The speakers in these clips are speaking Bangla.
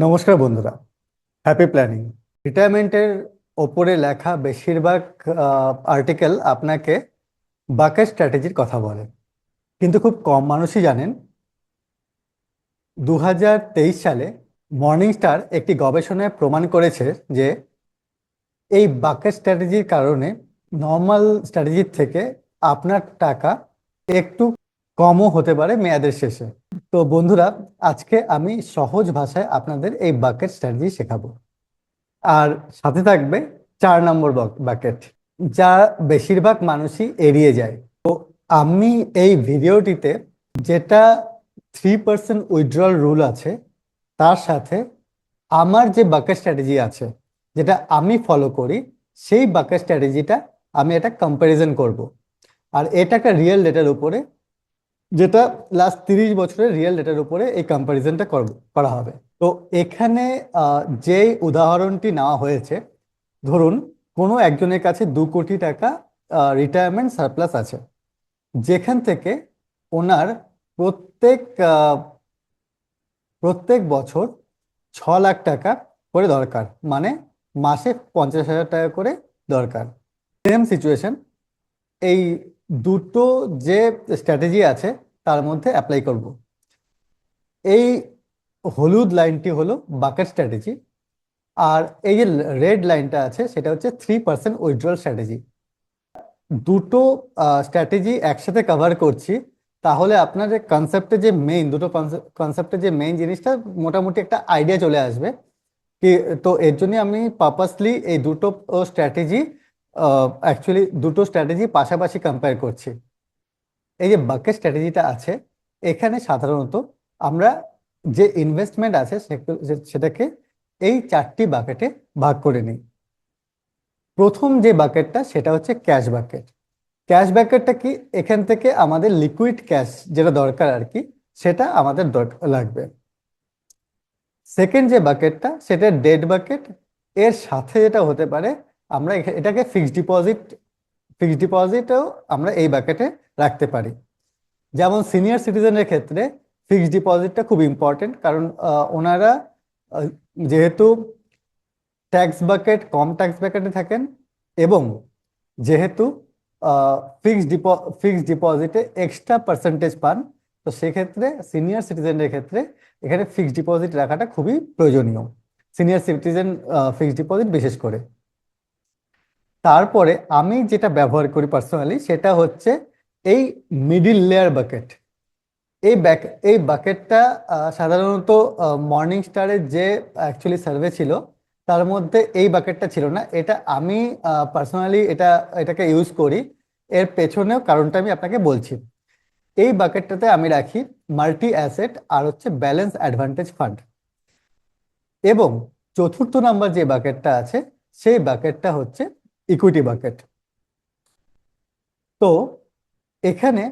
নমস্কার বন্ধুরা, হ্যাপি প্ল্যানিং। রিটায়ারমেন্টের ওপরে লেখা বেশিরভাগ আর্টিকেল আপনাকে বাকেট স্ট্র্যাটেজির কথা বলে, কিন্তু খুব কম মানুষই জানেন 2023 সালে মর্নিং স্টার একটি গবেষণায় প্রমাণ করেছে যে এই বাকেট স্ট্র্যাটেজির কারণে নর্মাল স্ট্র্যাটেজির থেকে আপনার টাকা একটু কমও হতে পারে মেয়াদের শেষে। তো বন্ধুরা, আজকে আমি সহজ ভাষায় আপনাদের এই বাকেট স্ট্র্যাটেজি শেখাবো। আর সাথে থাকবে 4 নম্বর বাকেট, যা বেশিরভাগ মানুষই এড়িয়ে যায়। আমি এই ভিডিওটিতে যেটা 3% উইথড্রল রুল আছে, তার সাথে আমার যে বাকেট স্ট্র্যাটেজি আছে, যেটা আমি ফলো করি, সেই বাকেট স্ট্র্যাটেজিটা আমি এটা কম্প্যারিজন করব। আর এটা একটা রিয়েল ডেটার উপরে, যেটা লাস্ট 30 বছরের রিয়েল ডেটার উপরে এই কম্প্যারিজনটা করা হবে। তো এখানে যে উদাহরণটি নেওয়া হয়েছে, ধরুন কোনো একজনের কাছে 2 কোটি টাকা রিটায়ারমেন্ট সারপ্লাস আছে, যেখান থেকে ওনার প্রত্যেক প্রত্যেক বছর 6 লাখ টাকা করে দরকার, মানে মাসে 50,000 টাকা করে দরকার। সেম সিচুয়েশন এই দুটো যে স্ট্র্যাটেজি আছে তার মধ্যে অ্যাপ্লাই করব। এই হলুদ লাইনটি হলো বাকেট স্ট্র্যাটেজি, আর এই যে রেড লাইনটা আছে সেটা হচ্ছে 3% উইথড্রল স্ট্র্যাটেজি। দুটো স্ট্র্যাটেজি একসাথে কভার করছি, তাহলে আপনার যে কনসেপ্টে যে মেইন দুটো কনসেপ্টে যে মেইন জিনিসটা মোটামুটি একটা আইডিয়া চলে আসবে কি। তো এর জন্য আমি পারপাসলি এই দুটো স্ট্র্যাটেজি দুটো স্ট্র্যাটেজি পাশাপাশি কম্পেয়ার করছি। এই যে বাকেট স্ট্র্যাটেজিটা আছে, এখানে সাধারণত আমরা যে ইনভেস্টমেন্ট আছে সেটাকে এই 4টি বাকেটে ভাগ করে নিই। প্রথম যে বাকেটটা সেটা হচ্ছে ক্যাশ বাকেট। ক্যাশ বাকেটটা কি, এখান থেকে আমাদের লিকুইড ক্যাশ যেটা দরকার আর কি, সেটা আমাদের লাগবে। সেকেন্ড যে বাকেটটা সেটা ডেট বাকেট। এর সাথে যেটা হতে পারে, আমরা এটাকে ফিক্সড ডিপোজিটও আমরা এই বাকেটে রাখতে পারি। যেমন সিনিয়র সিটিজেনের ক্ষেত্রে ফিক্সড ডিপোজিটটা খুব ইম্পর্টেন্ট, কারণ ওনারা আহ, যেহেতু কম ট্যাক্স বাকেটে থাকেন, এবং যেহেতু ফিক্সড ডিপোজিটে এক্সট্রা পার্সেন্টেজ পান, তো সেক্ষেত্রে সিনিয়র সিটিজেনদের ক্ষেত্রে এখানে ফিক্সড ডিপোজিট রাখাটা খুবই প্রয়োজনীয়। সিনিয়র সিটিজেন ফিক্সড ডিপোজিট বিশেষ করে। তারপরে আমি যেটা ব্যবহার করি পার্সোনালি সেটা হচ্ছে এই মিডিল লেয়ার বাকেট। এই এই বাকেটটা সাধারণত মর্নিং স্টারের যে অ্যাকচুয়ালি সার্ভে ছিল তার মধ্যে এই বাকেটটা ছিল না। এটা আমি পার্সোনালি এটাকে ইউজ করি। এর পেছনেও কারণটা আমি আপনাকে বলছি। এই বাকেটটাতে আমি রাখি মাল্টি অ্যাসেট আর হচ্ছে ব্যালেন্স অ্যাডভান্টেজ ফান্ড। এবং চতুর্থ নাম্বার যে বাকেটটা আছে, সেই বাকেটটা হচ্ছে ইকুইটি বাকেট। তো এখানে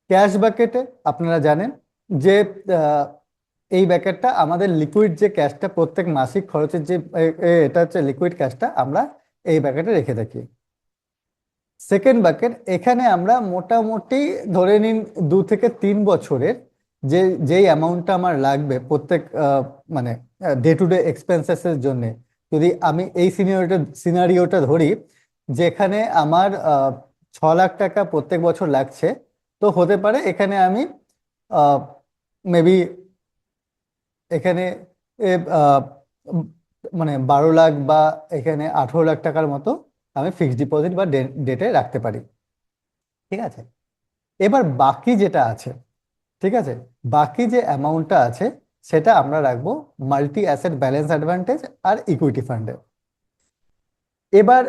ক্যাশ বাকেটে আপনারা জানেন যে আহ, এই ব্যাকেটটা আমাদের লিকুইড যে ক্যাশটা, প্রত্যেক মাসিক খরচের যে এটা হচ্ছে লিকুইড ক্যাশটা, আমরা এই ব্যাকেটে রেখে থাকি। সেকেন্ড বাকেট, এখানে আমরা মোটামুটি ধরে নিন 2 থেকে 3 বছরের যে যেই অ্যামাউন্টটা আমার লাগবে প্রত্যেক মানে ডে টু ডে এক্সপেন্সেসের জন্য। যদি আমি এই সিনারিওটা ধরি, যেখানে আমার 6 লাখ টাকা প্রত্যেক বছর লাগছে, তো হতে পারে এখানে আমি মেবি এখানে এ, আহ, উম, মানে 12 লাখ বা এখানে 18 লাখ টাকার মতো আমি ফিক্সড ডিপোজিট বা ডেটে রাখতে পারি। ঠিক আছে, এবার বাকি যেটা আছে, ঠিক আছে, বাকি যে অ্যামাউন্টটা আছে সেটা আমরা রাখবো মাল্টি অ্যাসেট ব্যালেন্স অ্যাডভান্টেজ আর ইকুইটি ফান্ডে। এবার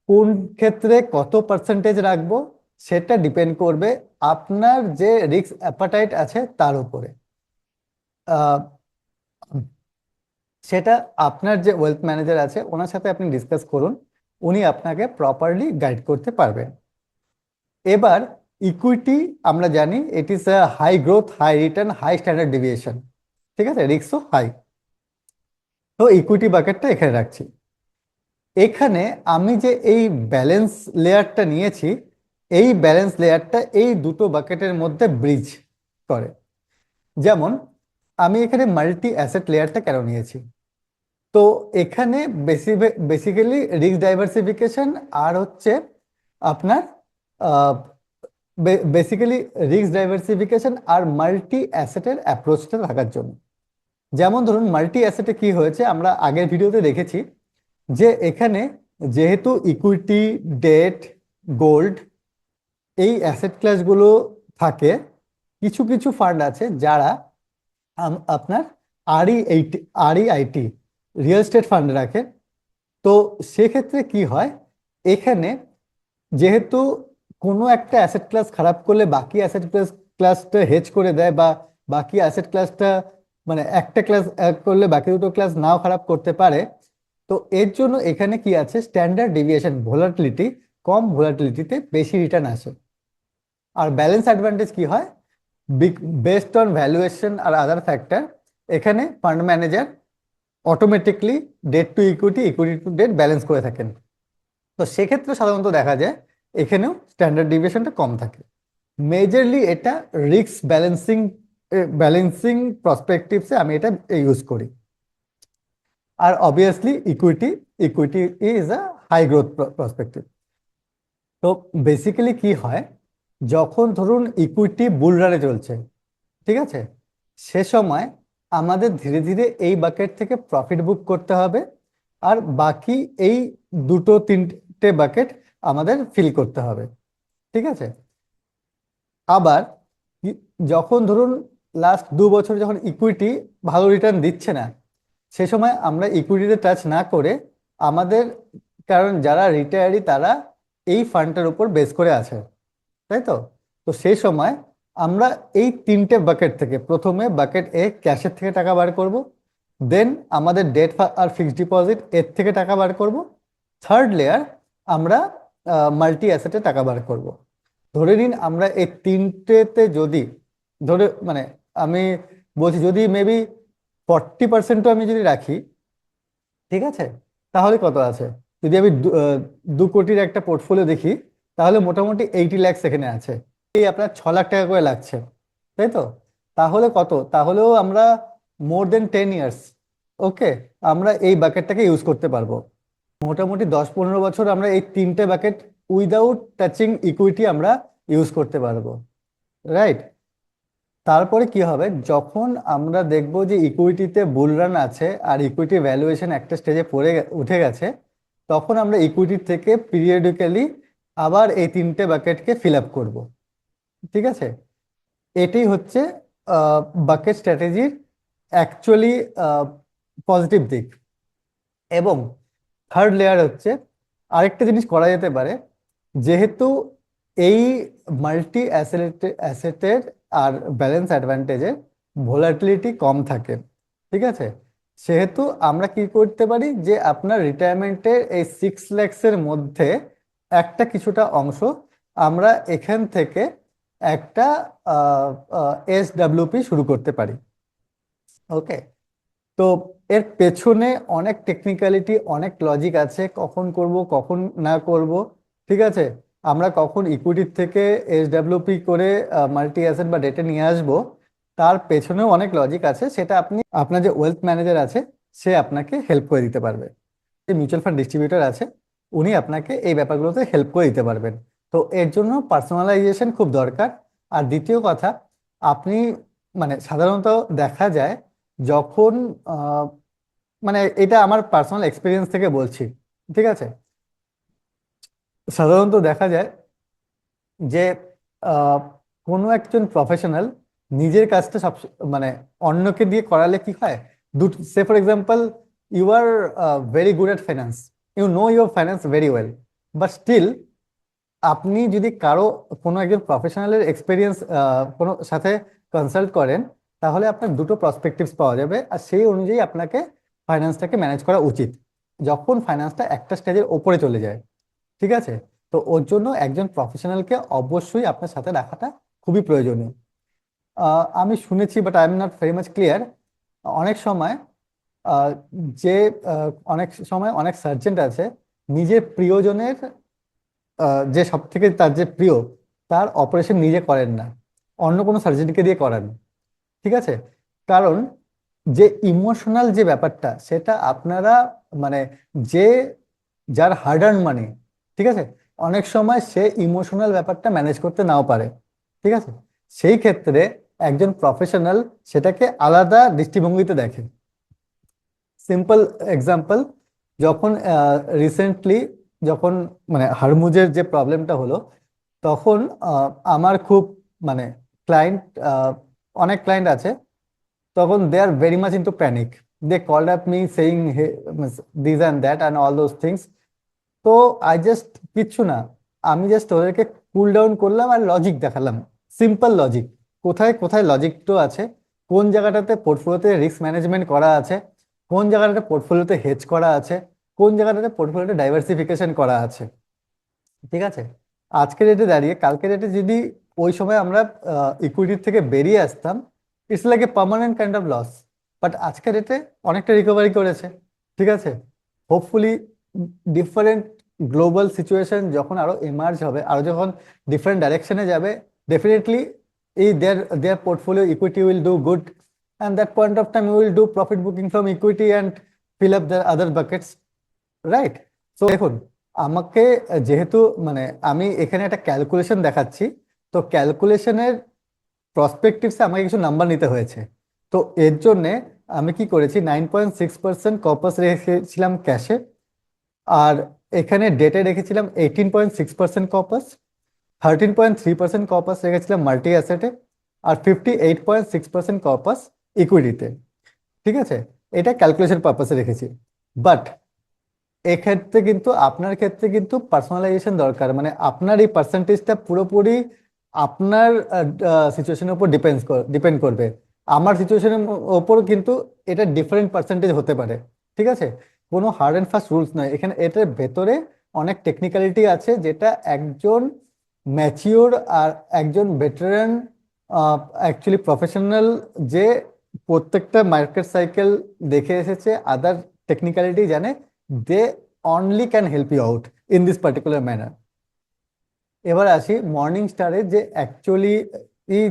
কোন ক্ষেত্রে কত পার্সেন্টেজ রাখবো সেটা ডিপেন্ড করবে আপনার যে রিস্ক অ্যাপাটাইট আছে তার উপরে। আহ, সেটা আপনার যে ওয়েলথ ম্যানেজার আছে ওনার সাথে আপনি ডিসকাস করুন, উনি আপনাকে প্রপারলি গাইড করতে পারবেন। এবার ইকুইটি, আমরা জানি it is a high growth, high return, high standard deviation. ঠিক আছে, রিস্কও হাই। তো ইকুইটি বাকেটটা এখানে রাখছি। এখানে আমি যে এই ব্যালেন্স লেয়ারটা নিয়েছি, এই ব্যালেন্স লেয়ারটা এই দুটো বাকেটের মধ্যে ব্রিজ করে। যেমন আমি এখানে মাল্টি অ্যাসেট লেয়ারটা কেন নিয়েছি? তো এখানে বেসিক্যালি রিস্ক ডাইভার্সিফিকেশন আর হচ্ছে আপনার বেসিক্যালি রিস্ক ডাইভার্সিফিকেশন আর মাল্টি অ্যাসেটের অ্যাপ্রোচটা থাকার জন্য। যেমন ধরুন মাল্টি অ্যাসেটে কি হয়েছে, আমরা আগের ভিডিওতে দেখেছি যে এখানে যেহেতু ইকুইটি, ডেট, গোল্ড এই অ্যাসেট ক্লাসগুলো থাকে, কিছু কিছু ফান্ড আছে যারা আপনার আরইআইটি রিয়েল এস্টেট ফান্ড রাখে। তো সেক্ষেত্রে কি হয়, এখানে যেহেতু কোনো একটা অ্যাসেট ক্লাস খারাপ করলে বাকি অ্যাসেট ক্লাসটা হেজ করে দেয়, বা বাকি অ্যাসেট ক্লাসটা মানে একটা ক্লাস করলে বাকি দুটো ক্লাস নাও খারাপ করতে পারে। তো এর জন্য এখানে কি আছে, স্ট্যান্ডার্ড ডেভিয়েশন ভোলাটিলিটি, কম ভোলাটিলিটিতে বেশি রিটার্ন আসে। আর ব্যালেন্স অ্যাডভান্টেজ কি হয়, বেসড অন ভ্যালুয়েশন আর আদার ফ্যাক্টর, এখানে fund manager automatically debt to equity, equity to debt balance করে থাকেন। তো সেক্ষেত্রে সাধারণত দেখা যায় এখানেও স্ট্যান্ডার্ড ডিভিয়েশনটা কম থাকে। মেজরলি এটা রিস্ক ব্যালেন্সিং ব্যালেন্সিং প্রসপেক্টিভসে আমি এটা ইউজ করি। আর obviously equity is a high growth prospective. তো বেসিক্যালি কি হয়, যখন ধরুন ইকুইটি বুল রানে চলছে, ঠিক আছে, সে সময় আমাদের ধীরে ধীরে এই বাকেট থেকে প্রফিট বুক করতে হবে, আর বাকি এই দুটো তিনটে বাকেট আমাদের ফিল করতে হবে, ঠিক আছে। আবার যখন ধরুন লাস্ট 2 বছর যখন ইকুইটি ভালো রিটার্ন দিচ্ছে না, সে সময় আমরা ইকুইটিতে টাচ না করে আমাদের, কারণ যারা রিটায়ারি তারা এই ফান্ডটার উপর বেস করে আছে, তাই তো। তো সেই সময় আমরা এই তিনটে বাকেট থেকে প্রথমে বাকেট এ ক্যাশের থেকে টাকা বার করব, দেন আমাদের ডেট আর ফিক্সড ডিপোজিট এর থেকে টাকা বার করব, থার্ড লেয়ার আমরা মাল্টি অ্যাসেটে টাকা বার করব। ধরে নিন আমরা এই তিনটেতে যদি মানে আমি বলছি যদি মেবি 40%ও আমি যদি রাখি, ঠিক আছে, তাহলে কত আছে, যদি আমি 2 কোটির একটা পোর্টফোলিও দেখি, তাহলে মোটামুটি 80 লাখ এখানে আছে। এই আপনার 6 লাখ টাকা করে লাগছে, তাই তো। তাহলে কত, তাহলেও আমরা মোর দেন 10 ইয়ার্স, ওকে, আমরা এই বাকেটটাকে ইউজ করতে পারবো। মোটামুটি 10-15 বছর আমরা এই তিনটে বাকেট উইদাউট টাচিং ইকুইটি আমরা ইউজ করতে পারবো, রাইট। তারপরে কি হবে, যখন আমরা দেখব যে ইকুইটিতে বুল রান আছে আর ইকুইটি ভ্যালুয়েশন একটা স্টেজে উঠে গেছে, তখন আমরা ইকুইটি থেকে পিরিয়ডিক্যালি আবার এই তিনটে বাকেটকে ফিল আপ করবো, ঠিক আছে। এটাই হচ্ছে বাকেট স্ট্র্যাটেজির অ্যাকচুয়ালি পজিটিভ দিক। এবং থার্ড লেয়ার হচ্ছে আরেকটা জিনিস করা যেতে পারে, যেহেতু এই মাল্টি অ্যাসেটের আর ব্যালেন্স অ্যাডভান্টেজে ভোলাটিলিটি কম থাকে, ঠিক আছে, সেহেতু আমরা কি করতে পারি যে আপনার রিটায়ারমেন্টের এই 6 লাখসের মধ্যে একটা কিছুটা অংশ আমরা এখান থেকে একটা SWP শুরু করতে পারি, ওকে। তো এর পেছনে অনেক টেকনিক্যালিটি, অনেক লজিক আছে, কখন করব কখন না করব, ঠিক আছে। আমরা কখন ইকুইটির থেকে SWP করে মাল্টি অ্যাসেট বা ডেটে নিয়ে আসব, তার পেছনেও অনেক লজিক আছে। সেটা আপনি আপনার যে ওয়েলথ ম্যানেজার আছে সে আপনাকে হেল্প করে দিতে পারবে, যে মিউচুয়াল ফান্ড ডিস্ট্রিবিউটর আছে উনি আপনাকে এই ব্যাপারগুলোতে হেল্প করে দিতে পারবেন। তো এর জন্য পার্সোনালাইজেশন খুব দরকার। আর দ্বিতীয় কথা, আপনি মানে সাধারণত দেখা যায় যখন মানে এটা আমার পার্সোনাল এক্সপিরিয়েন্স থেকে বলছি, ঠিক আছে, সাধারণত দেখা যায় যে আহ, কোনো একজন প্রফেশনাল নিজের কাজটা সব মানে অন্যকে দিয়ে করালে কি হয়, say for example you are very good at finance, you know your finance very well, but still আপনি যদি কোনো একজন প্রফেশনালের এক্সপিরিয়েন্স কোনো সাথে কনসাল্ট করেন, তাহলে আপনার দুটো পার্সপেক্টিভস পাওয়া যাবে, আর সেই অনুযায়ী আপনাকে ফাইন্যান্সটাকে ম্যানেজ করা উচিত যখন ফাইন্যান্সটা একটা স্টেজের ওপরে চলে যায়, ঠিক আছে। তো ওর জন্য একজন প্রফেশনালকে অবশ্যই আপনার সাথে রাখাটা খুবই প্রয়োজনীয়। আমি শুনেছি, but I am not very much clear, অনেক সময় আহ, যে অনেক সময় অনেক সার্জেন্ট আছে নিজের প্রিয়জনের যে সব থেকে তার যে প্রিয়, তার অপারেশন নিজে করেন না, অন্য কোনো সার্জনকে দিয়ে করান, ঠিক আছে। কারণ যে ইমোশনাল যে ব্যাপারটা সেটা আপনারা মানে যে যার হার্ড আর্ন মানি, ঠিক আছে, অনেক সময় সে ইমোশনাল ব্যাপারটা ম্যানেজ করতে নাও পারে, ঠিক আছে। সেই ক্ষেত্রে একজন প্রফেশনাল সেটাকে আলাদা দৃষ্টিভঙ্গিতে দেখে। সিম্পল এক্সাম্পল, যখন রিসেন্টলি যখন মানে হারমুজের যে প্রবলেমটা হলো, তখন আমার খুব মানে ক্লায়েন্ট, অনেক ক্লায়েন্ট আছে, তখন they are very much into panic. They called up me saying this and that and all those things. তো আই জাস্ট কিচ্ছু না, আমি জাস্ট ওদেরকে কুল ডাউন করলাম আর লজিক দেখালাম, সিম্পল লজিক, কোথায় কোথায় লজিকটা আছে, কোন জায়গাটাতে পোর্টফোলিওতে রিস্ক ম্যানেজমেন্ট করা আছে, কোন জায়গাটাতে পোর্টফোলিওতে হেজ করা আছে, কোন জায়গাটাতে পোর্টফোলিওতে ডাইভার্সিফিকেশন করা আছে, ঠিক আছে। আজকের ডেটে দাঁড়িয়ে কালকে ডেটে যদি ওই সময় আমরা ইকুইটির থেকে বেরিয়ে আসতাম, it's like a permanent kind of loss. But আজকের ডেটে অনেকটা রিকভারি করেছে, ঠিক আছে। হোপফুলি ডিফারেন্ট গ্লোবাল সিচুয়েশন যখন আরো এমার্জ হবে, আরো যখন ডিফারেন্ট ডাইরেকশনে যাবে, ডেফিনেটলি এই their portfolio equity will do good, and that point of time will do profit booking from equity and fill up the other buckets, right. তো দেখুন, আমাকে যেহেতু মানে আমি এখানে একটা ক্যালকুলেশন দেখাচ্ছি, তো ক্যালকুলেশনের প্রসপেক্টিভসে আমাকে কিছু নাম্বার নিতে হয়েছে। তো এর জন্যে আমি কি করেছি, 9.6% কর্পাস রেখেছিলাম ক্যাশে, আর এখানে ডেটে রেখেছিলাম 18.6% কর্পাস, 13.3% কর্পাস রেখেছিলাম মাল্টি অ্যাসেটে, আর 58.6% কর্পাস ইকুইটিতে, ঠিক আছে। এটা ক্যালকুলেশন পারপাসে রেখেছি। বাট এক্ষেত্রে কিন্তু আপনার ক্ষেত্রে কিন্তু পার্সোনালাইজেশন দরকার, মানে আপনার এই পার্সেন্টেজটা পুরোপুরি আপনার সিচুয়েশনের উপর ডিপেন্ড করবে। আমার সিচুয়েশনের ওপর কিন্তু এটা ডিফারেন্ট পার্সেন্টেজ হতে পারে, ঠিক আছে। কোনো হার্ড অ্যান্ড ফাস্ট রুলস নয় এখানে, এটার ভেতরে অনেক টেকনিক্যালিটি আছে যেটা একজন ম্যাচিওর আর একজন ভেটারান অ্যাকচুয়ালি প্রফেশনাল, যে প্রত্যেকটা মার্কেট সাইকেল দেখে এসেছে, আদার টেকনিক্যালিটি জানে, they only can help you out in this particular manner. এবার আসি মর্নিং স্টারের যে অ্যাকচুয়ালি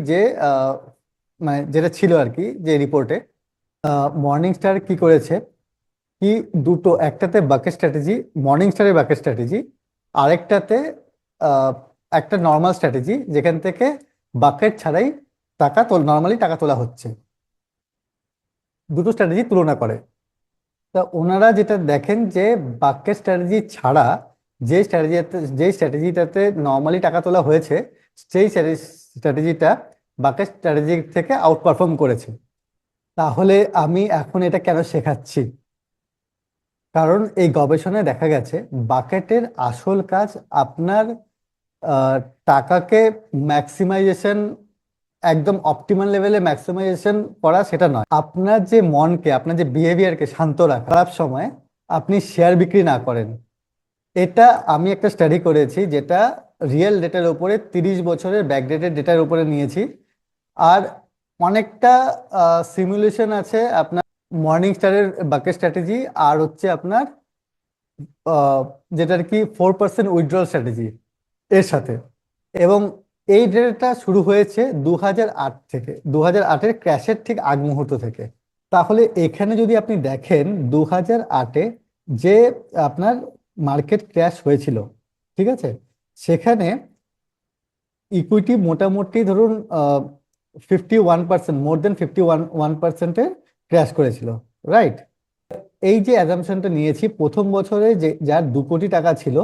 যে মানে যেটা ছিল আর কি, যে রিপোর্টে মর্নিং স্টার কি করেছে, কি দুটো, একটাতে বাকেট স্ট্র্যাটেজি, মর্নিং স্টারের বাকেট স্ট্র্যাটেজি, আরেকটাতে আহ, একটা নর্মাল স্ট্র্যাটেজি যেখান থেকে বাকেট ছাড়াই নর্মালি টাকা তোলা হচ্ছে, দুটো স্ট্র্যাটেজি তুলনা করে। তা ওনারা যেটা দেখেন যে বাক্যের স্ট্র্যাটেজি ছাড়া যে স্ট্র্যাটেজিটাতে নর্মালি টাকা তোলা হয়েছে, সেই স্ট্র্যাটেজিটা বাক্যের স্ট্র্যাটেজি থেকে আউট পারফর্ম করেছে। তাহলে আমি এখন এটা কেন শেখাচ্ছি, কারণ এই গবেষণায় দেখা গেছে বাকেটের আসল কাজ আপনার আহ, টাকাকে ম্যাক্সিমাইজেশন, একদম অপটিমাল লেভেলে ম্যাক্সিমাইজেশন করা সেটা নয়, আপনার যে মনকে, আপনার যে বিহেভিয়ারকে শান্ত রাখা, খারাপ সময় আপনি শেয়ার বিক্রি না করেন। এটা আমি একটা স্টাডি করেছি যেটা রিয়েল ডেটার উপরে 30 বছরের ব্যাকডেটেড ডেটার উপরে নিয়েছি। আর অনেকটা সিমুলেশন আছে আপনার মর্নিং স্টারের বাকেট স্ট্র্যাটেজি, আর হচ্ছে আপনার আহ, যেটা আর কি 4% উইথড্রল স্ট্র্যাটেজি এর সাথে। এবং এই ডেটাটা শুরু হয়েছে 2008 থেকে, 2008-এর ক্র্যাশের ঠিক আগ মুহূর্ত থেকে। তাহলে এখানে যদি আপনি দেখেন 2008-এ যে আপনার মার্কেট ক্র্যাশ হয়েছিল, ঠিক আছে, সেখানে ইকুইটি মোটামুটি ধরুন 51%, মোর দেন 51% ক্র্যাশ করেছিল, রাইট। এই যে অ্যাজাম্পশনটা নিয়েছি, প্রথম বছরে যে যার 2 কোটি টাকা ছিল,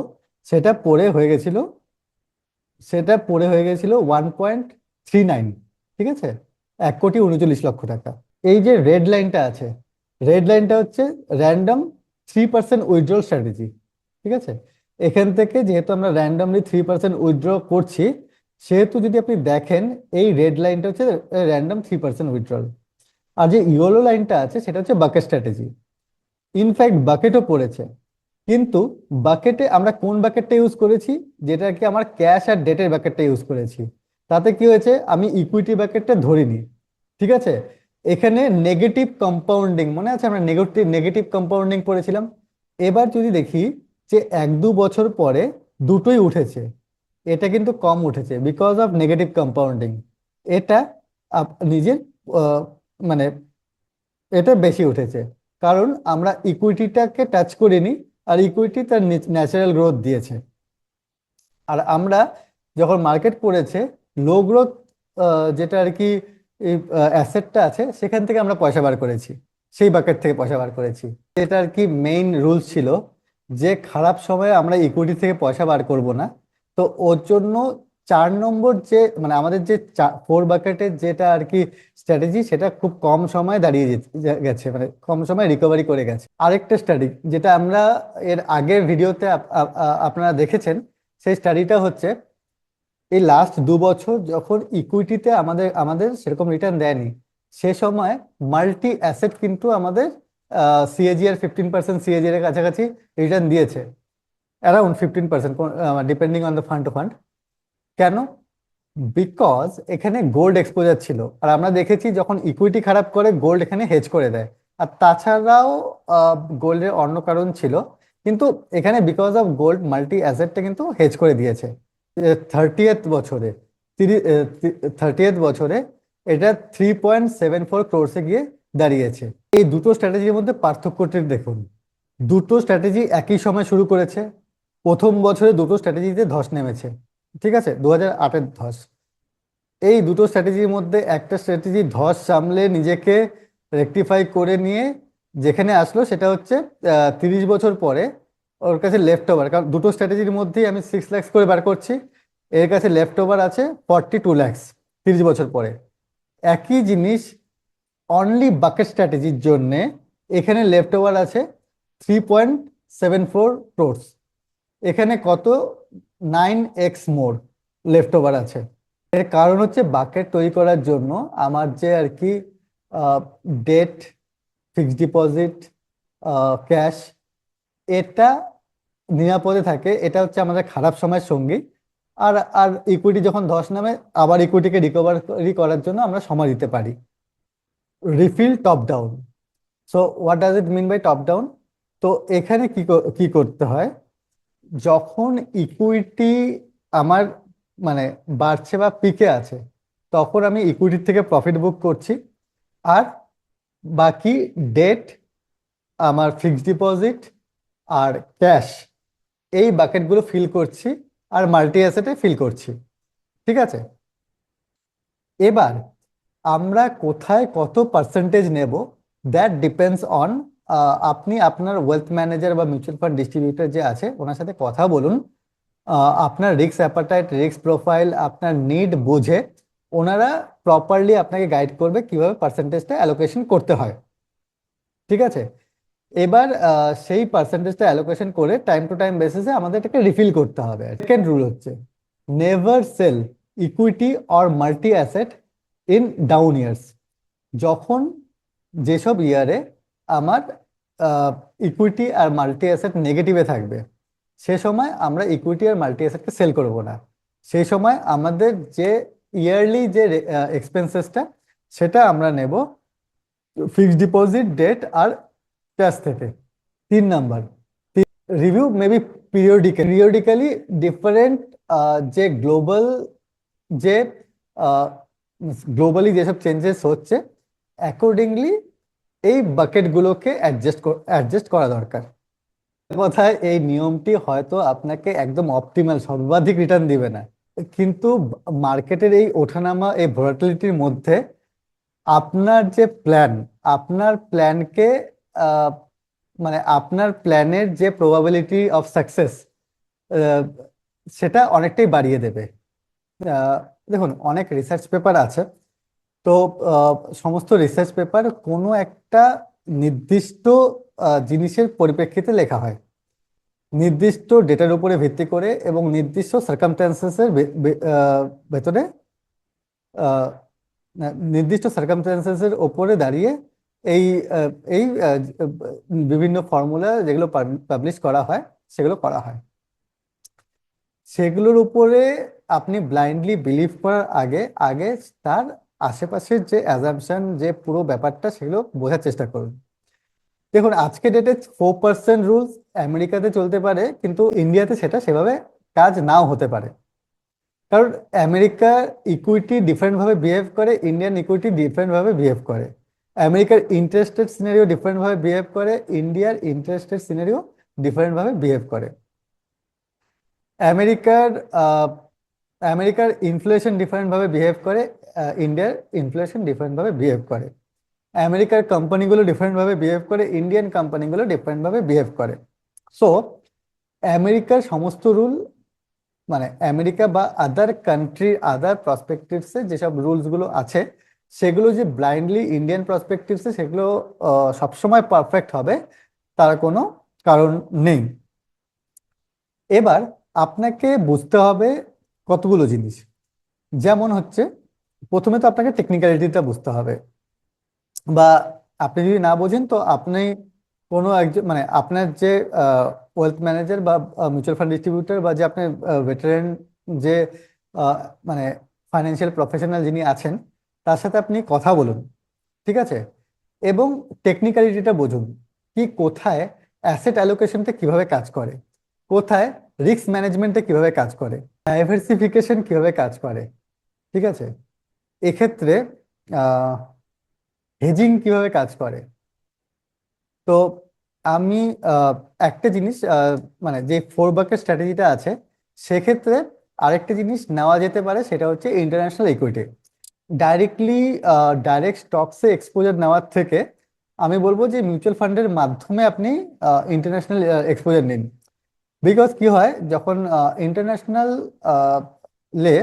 সেটা পড়ে হয়ে গেছিল সেটা পড়ে হয়ে গেছিল 1.39, ঠিক আছে, 1,39,00,000 টাকা। এই যে রেড লাইনটা আছে, রেড লাইনটা হচ্ছে র্যান্ডম 3% উইথড্রল স্ট্র্যাটেজি, ঠিক আছে। এখান থেকে যেহেতু আমরা র্যান্ডমলি 3% উইথড্র করছি, সেহেতু যদি আপনি দেখেন এই রেড লাইনটা হচ্ছে র্যান্ডম 3% উইথড্রল। আর যে ইয়েলো লাইনটা আছে সেটা হচ্ছে বাকেট স্ট্র্যাটেজি। ইনফ্যাক্ট বাকেটও পড়েছে, কিন্তু বাকেটে আমরা কোন বাকেটটা ইউজ করেছি, যেটাকে আমার ক্যাশ আর ডেটের বাকেটটা ইউজ করেছি। তাতে কি হয়েছে, আমি ইকুইটি বাকেটটা ধরিনি, ঠিক আছে। এখানে নেগেটিভ কম্পাউন্ডিং মনে আছে, আমরা নেগেটিভ নেগেটিভ কম্পাউন্ডিং পড়েছিলাম। এবার যদি দেখি যে 1-2 বছর পরে দুটোই উঠেছে, এটা কিন্তু কম উঠেছে বিকজ অফ নেগেটিভ কম্পাউন্ডিং। এটা নিজের মানে এটা বেশি উঠেছে, কারণ আমরা ইকুইটিটাকে টাচ করিনি, আর ইকুইটি তার ন্যাচারাল গ্রোথ দিয়েছে। আর আমরা যখন মার্কেট পড়েছে, লো গ্রোথ যেটা আর কি অ্যাসেটটা আছে সেখান থেকে আমরা পয়সা বার করেছি, সেই বাকেট থেকে পয়সা বার করেছি। এটা আর কি মেইন রুলস ছিল যে খারাপ সময়ে আমরা ইকুইটি থেকে পয়সা বার করব না। তো ওর জন্য 4 নম্বর যে মানে আমাদের যে 4 বাকেটের যেটা আর কি স্ট্র্যাটেজি, সেটা খুব কম সময়ে দাঁড়িয়ে গেছে, মানে কম সময়ে রিকভারি করে গেছে। আরেকটা স্টাডি যেটা আমরা এর আগের ভিডিওতে আপনারা দেখেছেন, সেই স্টাডিটা হচ্ছে এই লাস্ট 2 বছর যখন ইকুইটিতে আমাদের আমাদের সেরকম রিটার্ন দেয়নি, সে সময় মাল্টি অ্যাসেট কিন্তু আমাদের সিএজিআর 15% সিএজিআর এর কাছাকাছি রিটার্ন দিয়েছে, around 15%, depending on the fund to fund. কেন? বিকজ এখানে গোল্ড এক্সপোজার ছিল, আর আমরা দেখেছি যখন ইকুইটি খারাপ করে গোল্ড এখানে হেজ করে দেয়। আর তাছাড়াও গোল্ডের অন্য কারণ ছিল, কিন্তু এখানে বিকজ অফ গোল্ড মাল্টি অ্যাসেটটা কিন্তু হেজ করে দিয়েছে। 30th বছরে 30th বছরে এটা 3.74 ক্রোর্সে গিয়ে দাঁড়িয়েছে। এই দুটো স্ট্র্যাটেজির মধ্যে পার্থক্যটি দেখুন। দুটো স্ট্র্যাটেজি একই সময় শুরু করেছে, প্রথম বছরে দুটো স্ট্র্যাটেজিতে ধস নেমেছে, ঠিক আছে, 2008-এর ধস। এই দুটো স্ট্র্যাটেজির মধ্যে একটা স্ট্র্যাটেজি ধস সামলে নিজেকে রেকটিফাই করে নিয়ে যেখানে আসলো, সেটা হচ্ছে 30 বছর পরে ওর কাছে লেফট ওভার, কারণ দুটো স্ট্র্যাটেজির মধ্যেই আমি 6 লাখ করে বার করছি, এর কাছে লেফট ওভার আছে 42 লাখ 30 বছর পরে। একই জিনিস অনলি বাকেট স্ট্র্যাটেজির জন্যে এখানে লেফট ওভার আছে 3.74 ক্রোর্স। এখানে কত? 9x মোর লেফট ওভার আছে। এর কারণ হচ্ছে বাকেট তৈরি করার জন্য আমার যে আর কি ডেট, ফিক্সড ডিপোজিট, ক্যাশ, এটা নিরাপদে থাকে। এটা হচ্ছে আমাদের খারাপ সময়ের সঙ্গী। আর আর ইকুইটি যখন ধস নামে, আবার ইকুইটিকে রিকভারি করার জন্য আমরা সময় দিতে পারি। Refill top down. So what does it mean by top down? তো এখানে কি করতে হয়, যখন ইকুইটি আমার মানে বাড়ছে বা পিকে আছে, তখন আমি ইকুইটির থেকে প্রফিট বুক করছি, আর বাকি ডেট, আমার ফিক্সড ডিপোজিট আর ক্যাশ, এই বাকেটগুলো ফিল করছি, আর মাল্টি অ্যাসেটে ফিল করছি, ঠিক আছে। এবার আমরা কোথায় কত পার্সেন্টেজ নেব, দ্যাট ডিপেন্ডস অন, আপনি আপনার ওয়েলথ ম্যানেজার বা মিউচুয়াল ফান্ড ডিস্ট্রিবিউটর যে আছে ওনার সাথে কথা বলুন। আপনার রিস্ক অ্যাপাটাইট, রিস্ক প্রোফাইল, আপনার নিড বুঝে ওনারা প্রপারলি আপনাকে গাইড করবে কিভাবে পার্সেন্টেজটা অ্যালোকেশন করতে হয়, ঠিক আছে। এবার সেই পার্সেন্টেজটা অ্যালোকেশন করে টাইম টু টাইম বেসিসে আমাদের এটাকে রিফিল করতে হবে। সেকেন্ড রুল হচ্ছে never sell equity or multi asset in down years. যখন যেসব ইয়ারে আমার ইকুইটি আর মাল্টি অ্যাসেট নেগেটিভে থাকবে, সে সময় আমরা ইকুইটি আর মাল্টি অ্যাসেটকে সেল করব না। সেই সময় আমাদের যে ইয়ারলি যে এক্সপেন্সেসটা, সেটা আমরা নেব ফিক্সড ডিপোজিট, ডেট আর ক্যাশ থেকে। 3 number, review maybe periodically different, যে যে গ্লোবালি যেসব চেঞ্জেস হচ্ছে, অ্যাকর্ডিংলি এই বাকেটগুলোকে অ্যাডজাস্ট করা দরকার। কথায় এই নিয়মটি হয়তো আপনাকে একদম অপটিমাল সর্বাধিক রিটার্ন দিবে না, কিন্তু মার্কেটের এই ওঠানামা, এই ভোলাটিলিটির মধ্যে আপনার যে প্ল্যান, আপনার প্ল্যানকে মানে আপনার প্ল্যানের যে প্রবাবিলিটি অফ সাকসেস, সেটা অনেকটাই বাড়িয়ে দেবে। আহ, দেখুন, অনেক রিসার্চ পেপার আছে। তো সমস্ত রিসার্চ পেপার কোনো একটা নির্দিষ্ট জিনিসের পরিপ্রেক্ষিতে লেখা হয়, নির্দিষ্ট ডেটার উপরে ভিত্তি করে এবং নির্দিষ্ট সার্কামস্ট্যান্সেসের ভেতরে, আহ, নির্দিষ্ট সার্কামস্ট্যান্সেসের ওপরে দাঁড়িয়ে এই এই বিভিন্ন ফর্মুলা যেগুলো পাবলিশ করা হয়, সেগুলো করা হয়। সেগুলোর উপরে আপনি ব্লাইন্ডলি বিলিভ করার আগে আগে তার আশেপাশের যে অ্যাজাম্পশন, যে পুরো ব্যাপারটা, সেগুলো বোঝার চেষ্টা করুন। দেখুন, আজকে ডেটে 4% রুলস আমেরিকাতে চলতে পারে, কিন্তু ইন্ডিয়াতে সেটা সেভাবে কাজ নাও হতে পারে। কারণ আমেরিকার ইকুইটি ডিফারেন্ট ভাবে বিহেভ করে, ইন্ডিয়ান ইকুইটি ডিফারেন্ট ভাবে বিহেভ করে। আমেরিকার ইন্টারেস্টেড সিনারিও ডিফারেন্ট ভাবে বিহেভ করে, ইন্ডিয়ার ইন্টারেস্টেড সিনারিও ডিফারেন্ট ভাবে বিহেভ করে। আমেরিকার আমেরিকার ইনফ্লেশন ডিফারেন্ট ভাবে বিহেভ করে, ইন্ডিয়ার ইনফ্লেশন ডিফারেন্ট ভাবে বিহেভ করে। আমেরিকার কোম্পানিগুলো ডিফারেন্ট ভাবে বিহেভ করে, ইন্ডিয়ান কোম্পানিগুলো ডিফারেন্ট ভাবে বিহেভ করে। সো আমেরিকার সমস্ত রুল, মানে আমেরিকা বা আদার কান্ট্রি আদার প্রসপেক্টিভসে যেসব রুলস গুলো আছে, সেগুলো যে ব্লাইন্ডলি ইন্ডিয়ান প্রসপেক্টিভসে সেগুলো সবসময় পারফেক্ট হবে তার কোনো কারণ নেই। এবার আপনাকে বুঝতে হবে কতগুলো জিনিস। যেমন হচ্ছে, প্রথমে তো আপনাকে টেকনিক্যালিটিটা বুঝতে হবে, বা আপনি যদি না বোঝেন তো আপনি কোনো একজন, মানে আপনার যে ওয়েলথ ম্যানেজার বা মিউচুয়াল ফান্ড ডিস্ট্রিবিউটর বা যে আপনার ভেটারেন যে আহ, মানে ফাইন্যান্সিয়াল প্রফেশনাল যিনি আছেন, তার সাথে আপনি কথা বলুন, ঠিক আছে? এবং টেকনিক্যালিটিটা বুঝুন, কি কোথায় অ্যাসেট অ্যালোকেশনটা কিভাবে কাজ করে, কোথায় রিস্ক ম্যানেজমেন্টে কিভাবে কাজ করে, ডাইভার্সিফিকেশন কিভাবে কাজ করে, ঠিক আছে? এক্ষেত্রে হেজিং কিভাবে কাজ করে। তো আমি আহ, একটা জিনিস, মানে যে 4 বাকেট স্ট্র্যাটেজিটা আছে, সেক্ষেত্রে আরেকটা জিনিস নেওয়া যেতে পারে, সেটা হচ্ছে ইন্টারন্যাশনাল ইকুইটি। ডাইরেক্টলি ডাইরেক্ট স্টকসে এক্সপোজার নেওয়ার থেকে আমি বলবো যে মিউচুয়াল ফান্ডের মাধ্যমে আপনি ইন্টারন্যাশনাল এক্সপোজার নিন। বিকজ কি হয়, যখন ইন্টারন্যাশনাল লে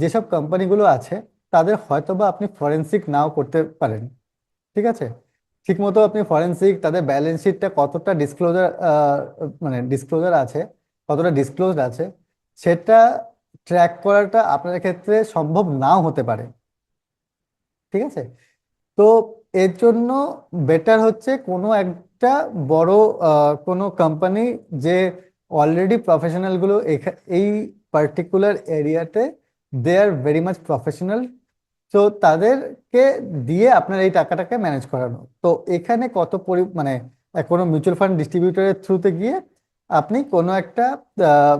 যেসব কোম্পানিগুলো আছে, তাদের হয়তোবা আপনি ফরেনসিক নাও করতে পারেন, ঠিক আছে? ঠিকমতো আপনি ফরেনসিক তাদের ব্যালেন্স শিটটা কতটা ডিসক্লোজার, মানে ডিসক্লোজার আছে, কতটা ডিসক্লোজড আছে, সেটা ট্র্যাক করাটা আপনার ক্ষেত্রে সম্ভব নাও হতে পারে, ঠিক আছে? তো এর জন্য বেটার হচ্ছে কোনো একটা বড় কোনো কোম্পানি যে অলরেডি প্রফেশনাল গুলো এই পার্টিকুলার এরিয়াতে দে আর ভেরি মাচ প্রফেশনাল, তো তাদেরকে দিয়ে আপনার এই টাকাটাকে ম্যানেজ করানো। তো এখানে মানে কোনো মিউচুয়াল ফান্ড ডিস্ট্রিবিউটরের থ্রুতে গিয়ে আপনি আহ,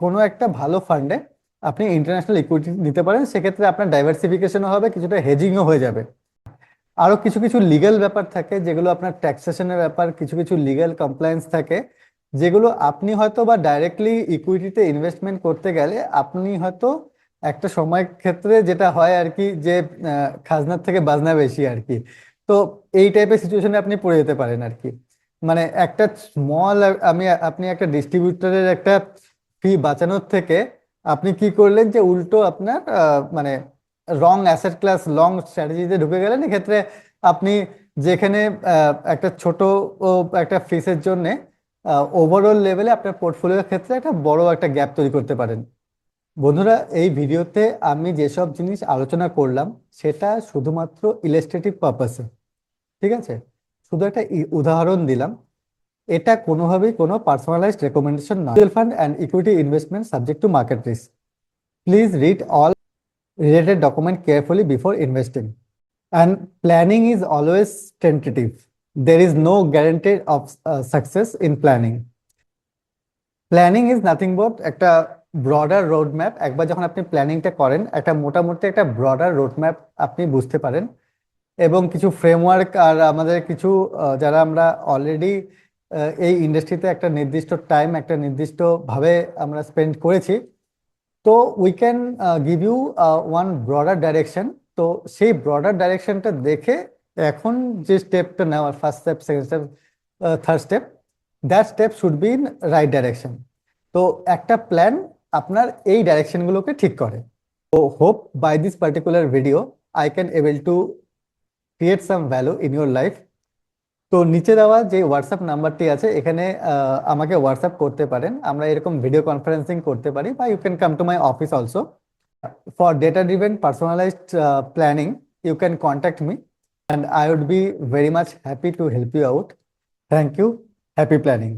কোনো একটা ভালো ফান্ডে আপনি ইন্টারন্যাশনাল ইকুইটি নিতে পারেন, সেক্ষেত্রে আপনার ডাইভার্সিফিকেশনও হবে, কিছুটা হেজিংও হয়ে যাবে। আরো কিছু কিছু লিগ্যাল ব্যাপার থাকে, যেগুলো আপনার ট্যাক্সেশনের ব্যাপার, কিছু কিছু লিগ্যাল কমপ্লায়েন্স থাকে, যেগুলো আপনি হয়তো বা ডাইরেক্টলি ইকুইটিতে ইনভেস্টমেন্ট করতে গেলে আপনি হয়তো একটা সময় ক্ষেত্রে যেটা হয় আর কি, যে খাজনার থেকে বাজনা বেশি আর কি। তো এই টাইপের সিচুয়েশনে আপনি পড়ে যেতে পারেন আর কি। মানে একটা স্মল, আপনি একটা ডিস্ট্রিবিউটরের একটা ফি বাঁচানোর থেকে আপনি কি করলেন, যে উল্টো আপনার মানে রং অ্যাসেট ক্লাস লং স্ট্র্যাটেজিতে ঢুকে গেলেন। এক্ষেত্রে আপনি যেখানে একটা ছোট ও একটা ফিসের জন্য ওভারঅল লেভেলে আপনার পোর্টফোলিওর ক্ষেত্রে একটা বড় একটা গ্যাপ তৈরি করতে পারেন। বন্ধুরা, এই ভিডিওতে আমি যেসব জিনিস আলোচনা করলাম সেটা শুধুমাত্র ইলাস্ট্রেটিভ পারপাসে, ঠিক আছে? শুধু একটা উদাহরণ দিলাম, এটা কোনোভাবেই কোনো পার্সোনালাইজড রেকমেন্ডেশন নয়। Mutual fund and equity investment subject to market risk. Please read all related document carefully before investing. And planning is always tentative. There is no guarantee of success in planning. Planning is nothing but একটা ব্রডার রোড ম্যাপ। একবার যখন আপনি প্ল্যানিংটা করেন, একটা মোটামুটি একটা ব্রডার রোড ম্যাপ আপনি বুঝতে পারেন, এবং কিছু ফ্রেমওয়ার্ক, আর আমাদের কিছু যারা আমরা অলরেডি এই ইন্ডাস্ট্রিতে একটা নির্দিষ্ট টাইম একটা নির্দিষ্ট ভাবে আমরা স্পেন্ড করেছি, তো we can give you one broader direction. তো সেই ব্রডার ডাইরেকশনটা দেখে এখন যে স্টেপটা নেওয়ার, first step, second step, third step, that step should be in right direction. তো একটা প্ল্যান আপনার এই ডাইরেকশনগুলোকে ঠিক করে। তো hope by this particular video I can able to create some value in your life. তো নিচে দেওয়া যে হোয়াটসঅ্যাপ নাম্বারটি আছে, এখানে আমাকে হোয়াটসঅ্যাপ করতে পারেন, আমরা এরকম ভিডিও কনফারেন্সিং করতে পারি, বা you can come to my office also for data driven personalised planning. You can contact me and I would be very much happy to help you out. Thank you. Happy planning.